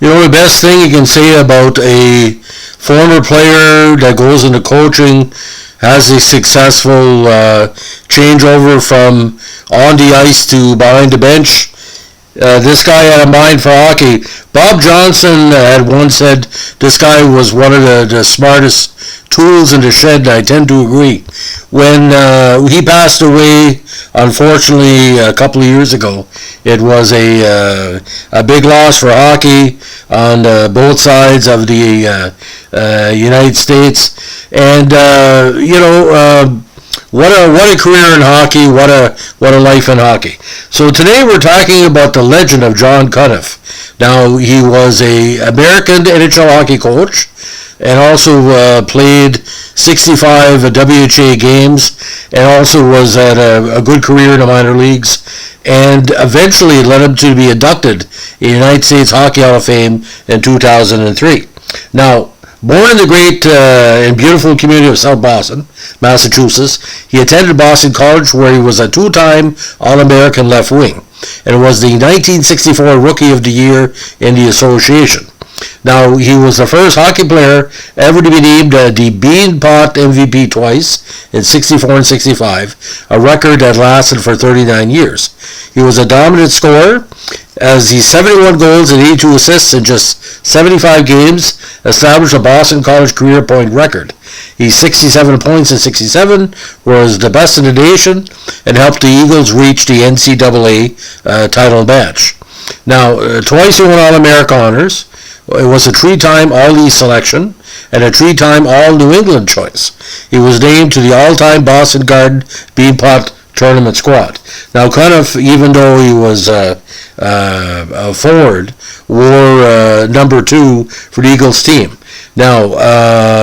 You know, the best thing you can say about a former player that goes into coaching, has a successful changeover from on the ice to behind the bench. This guy had a mind for hockey. Bob Johnson had once said this guy was one of the smartest tools in the shed, and I tend to agree. When he passed away, unfortunately, a couple of years ago, it was a big loss for hockey on both sides of the United States. And, what a career in hockey, what a life in hockey. So today we're talking about the legend of John Cunniff. Now, he was a American NHL hockey coach and also played 65 WHA games, and also was at a good career in the minor leagues, and eventually led him to be inducted in the United States Hockey Hall of Fame in 2003. Now, born in the great and beautiful community of South Boston, Massachusetts, he attended Boston College, where he was a two-time All-American left wing, and was the 1964 Rookie of the Year in the association. Now, he was the first hockey player ever to be named the Beanpot MVP twice, in 64 and 65, a record that lasted for 39 years. He was a dominant scorer, as his 71 goals and 82 assists in just 75 games established a Boston College career point record. His 67 points in 67 was the best in the nation, and helped the Eagles reach the NCAA title match. Now, twice he won All-America honors. It was a three-time All-East selection and a three-time All-New England choice. He was named to the all-time Boston Garden Beanpot tournament squad. Now, Cunniff, even though he was a forward, wore number 2 for the Eagles team. Now,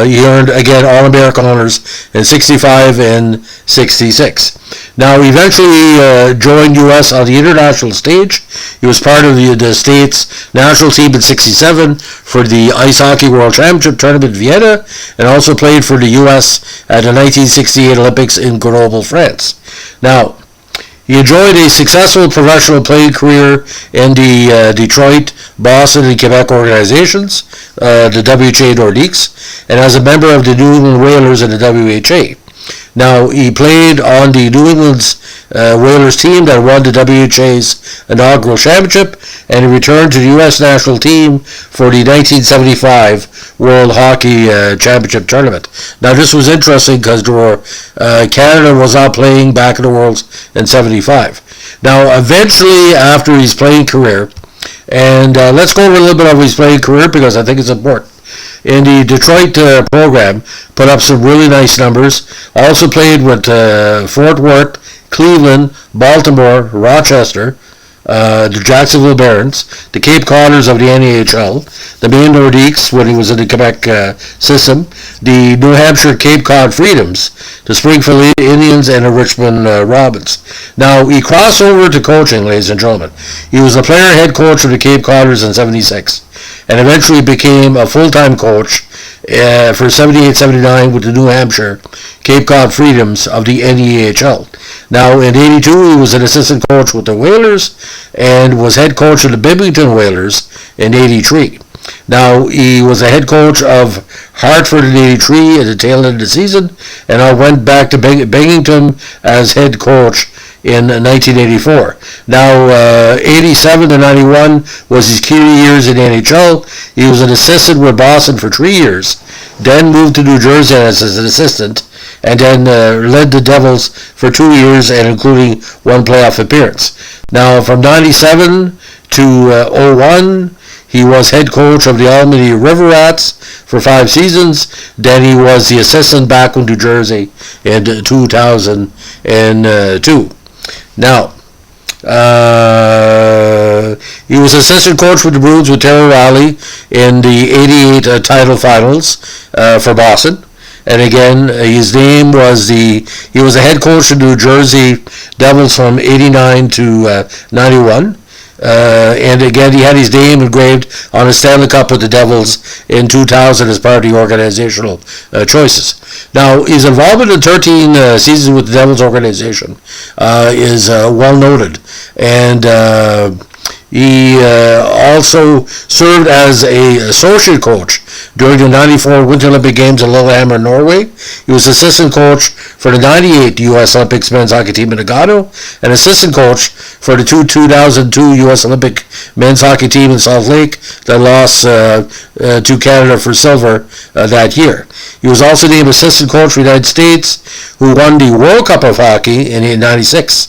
he earned, again, All-American honors in 65 and 66. Now, he eventually joined U.S. on the international stage. He was part of the state's national team in 67 for the Ice Hockey World Championship Tournament in Vienna, and also played for the U.S. at the 1968 Olympics in Grenoble, France. Now, he enjoyed a successful professional playing career in the Detroit, Boston, and Quebec organizations, the WHA Nordiques, and as a member of the New England Whalers and the WHA. Now, he played on the New England's Whalers team that won the WHA's inaugural championship, and he returned to the U.S. national team for the 1975 World Hockey Championship Tournament. Now, this was interesting because Canada was not playing back in the Worlds in 75. Now, eventually, after his playing career, and let's go over a little bit of his playing career because I think it's important. In the Detroit program, put up some really nice numbers. Also played with Fort Worth, Cleveland, Baltimore, Rochester, the Jacksonville Barons, the Cape Codders of the NAHL, the Maine Nordiques when he was in the Quebec system, the New Hampshire Cape Cod Freedoms, the Springfield Indians, and the Richmond Robins. Now, he crossed over to coaching, ladies and gentlemen. He was the player head coach of the Cape Codders in 76, and eventually became a full-time coach for 78-79 with the New Hampshire Cape Cod Freedoms of the NEHL. Now, in 82, he was an assistant coach with the Whalers and was head coach of the Binghamton Whalers in 83. Now, he was a head coach of Hartford in 83 at the tail end of the season, and I went back to Binghamton as head coach in 1984. Now, 87 to 91 was his key years in the NHL. He was an assistant with Boston for 3 years, then moved to New Jersey as an assistant, and then led the Devils for 2 years, and including one playoff appearance. Now, from 97 to 01, he was head coach of the Albany River Rats for 5 seasons. Then he was the assistant back in New Jersey in 2002. Now, he was assistant coach for the Bruins with Terry Riley in the 88 title finals for Boston. And again, his name was he was a head coach of New Jersey Devils from 89 to 91. And again, he had his name engraved on a Stanley Cup with the Devils in 2000 as part of the organizational choices. Now, his involvement in 13 seasons with the Devils organization is well noted. And He also served as an associate coach during the 94 Winter Olympic Games in Lillehammer, Norway. He was assistant coach for the 98 U.S. Olympics men's hockey team in Nagano, and assistant coach for the 2002 U.S. Olympic men's hockey team in Salt Lake that lost to Canada for silver that year. He was also named assistant coach for the United States, who won the World Cup of Hockey in 96.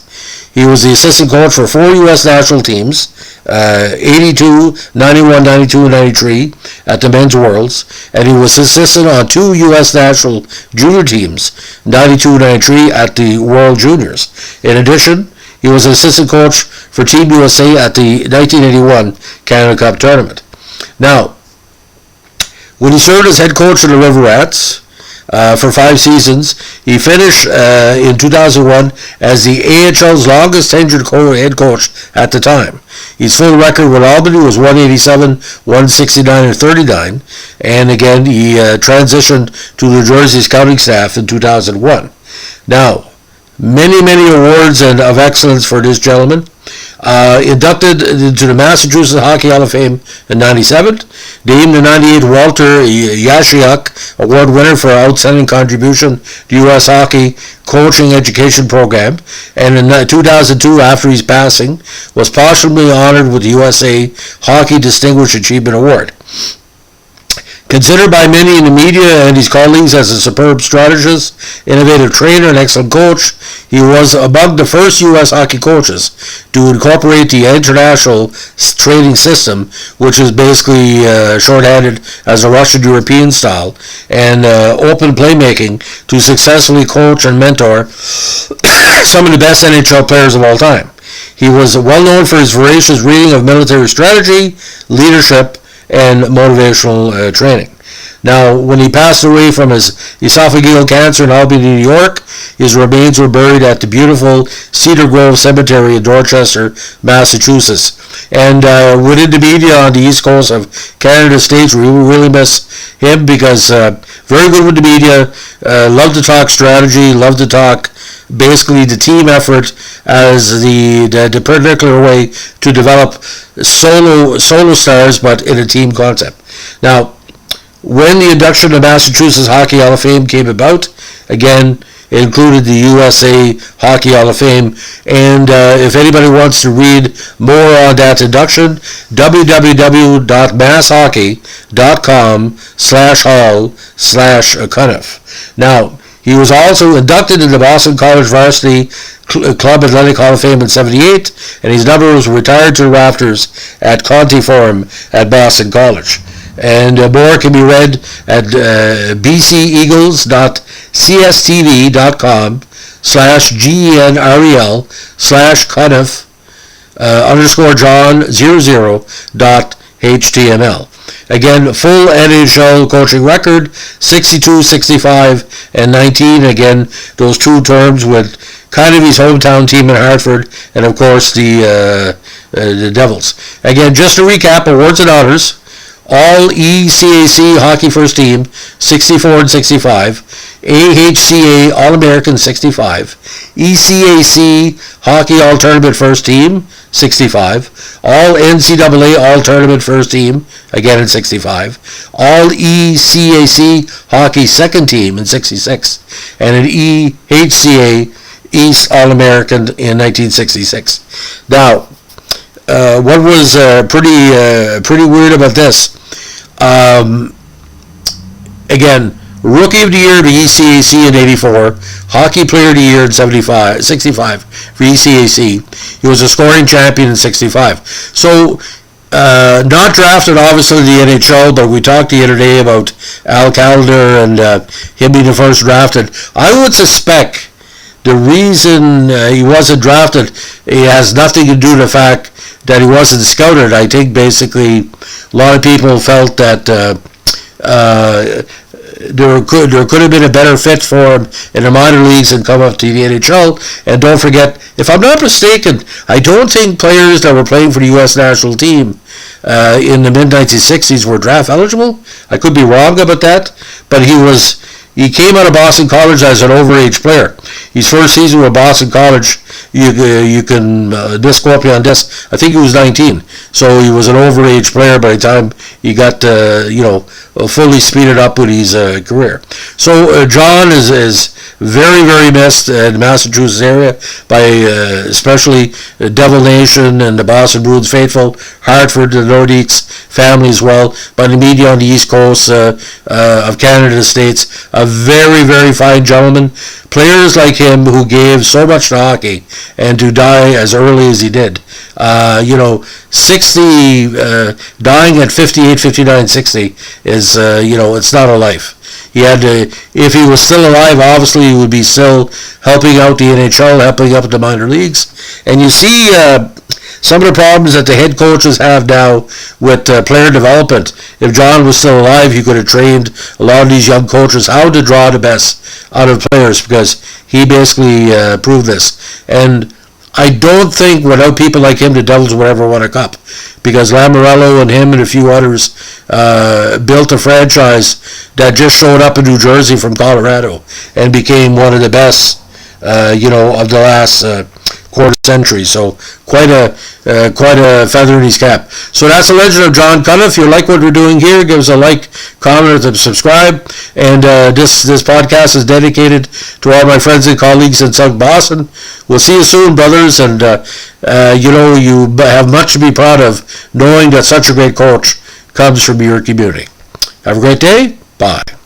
He was the assistant coach for 4 U.S. national teams, 82, 91, 92, and 93 at the Men's Worlds, and he was assistant on 2 U.S. national junior teams, 92, 93 at the World Juniors. In addition, he was an assistant coach for Team USA at the 1981 Canada Cup tournament. Now, when he served as head coach of the River Rats, for 5 seasons, he finished in 2001 as the AHL's longest tenured head coach at the time. His full record with Albany was 187, 169, and 39, and again he transitioned to New Jersey scouting staff in 2001. Now, many awards and of excellence for this gentleman. Inducted into the Massachusetts Hockey Hall of Fame in 97, named the 98 Walter Yashiuk Award winner for outstanding contribution to U.S. Hockey Coaching Education Program, and in 2002, after his passing, was posthumously honored with the USA Hockey Distinguished Achievement Award. Considered by many in the media and his colleagues as a superb strategist, innovative trainer, and excellent coach, he was among the first U.S. hockey coaches to incorporate the international training system, which is basically shorthanded as a Russian European style, and open playmaking to successfully coach and mentor some of the best NHL players of all time. He was well known for his voracious reading of military strategy, leadership, and motivational training. Now, when he passed away from his esophageal cancer in Albany, New York, his remains were buried at the beautiful Cedar Grove Cemetery in Dorchester, Massachusetts. And within the media on the east coast of Canada States, we really miss him because very good with the media, loved to talk strategy, loved to talk basically the team effort as the particular way to develop solo stars, but in a team concept. Now, when the induction of Massachusetts Hockey Hall of Fame came about, again, it included the USA Hockey Hall of Fame, and if anybody wants to read more on that induction, www.masshockeydot.com/hall/Cunniff. Now, he was also inducted in the Boston College Varsity Club Athletic Hall of Fame in 78, and his number was retired to the rafters at Conte Forum at Boston College. And more can be read at bceagles.cstv.com/GNREL/John00.html. Again, full NHL coaching record, 62, 65, and 19. Again, those 2 terms with kind of his hometown team in Hartford, and of course the Devils. Again, just to recap, awards and honors. All ECAC Hockey First Team, 64 and 65. AHCA All-American, 65. ECAC Hockey All-Tournament First Team, 65. All NCAA All-Tournament First Team, again in 65. All ECAC Hockey Second Team in 66. And an EHCA East All-American in 1966. Now, what was pretty weird about this? Again, Rookie of the Year to ECAC in 84, Hockey Player of the Year in 65 for ECAC. He was a scoring champion in 65. So, not drafted obviously in the NHL, but we talked the other day about Al Calder and him being the first drafted. I would suspect the reason he wasn't drafted, it has nothing to do with the fact that he wasn't scouted. I think basically a lot of people felt that there could have been a better fit for him in the minor leagues and come up to the NHL. And don't forget, if I'm not mistaken, I don't think players that were playing for the U.S. national team in the mid-1960s were draft eligible. I could be wrong about that, but he was he came out of Boston College as an overage player. His first season with Boston College, you can this quote me on this, I think he was 19. So he was an overage player by the time he got fully speeded up with his career. So John is very, very missed in the Massachusetts area by especially Devil Nation and the Boston Bruins faithful, Hartford, the Nordiques family as well, by the media on the East Coast of Canada, the States. A very, very fine gentleman. Players like him who gave so much to hockey and to die as early as he did. 60, dying at 58, 59, 60 is, it's not a life. He had to, if he was still alive, obviously he would be still helping out the NHL, helping out the minor leagues. And you see some of the problems that the head coaches have now with player development. If John was still alive, he could have trained a lot of these young coaches how to draw the best out of players, because he basically proved this. And I don't think without people like him the Devils would ever win a cup, because Lamoriello and him and a few others built a franchise that just showed up in New Jersey from Colorado and became one of the best of the last quarter century. So quite a feather in his cap. So that's the legend of John Cunniff. If you like what we're doing here, give us a like, comment, and subscribe. And this podcast is dedicated to all my friends and colleagues in South Boston. We'll see you soon, brothers. And you have much to be proud of, knowing that such a great coach comes from your community. Have a great day. Bye.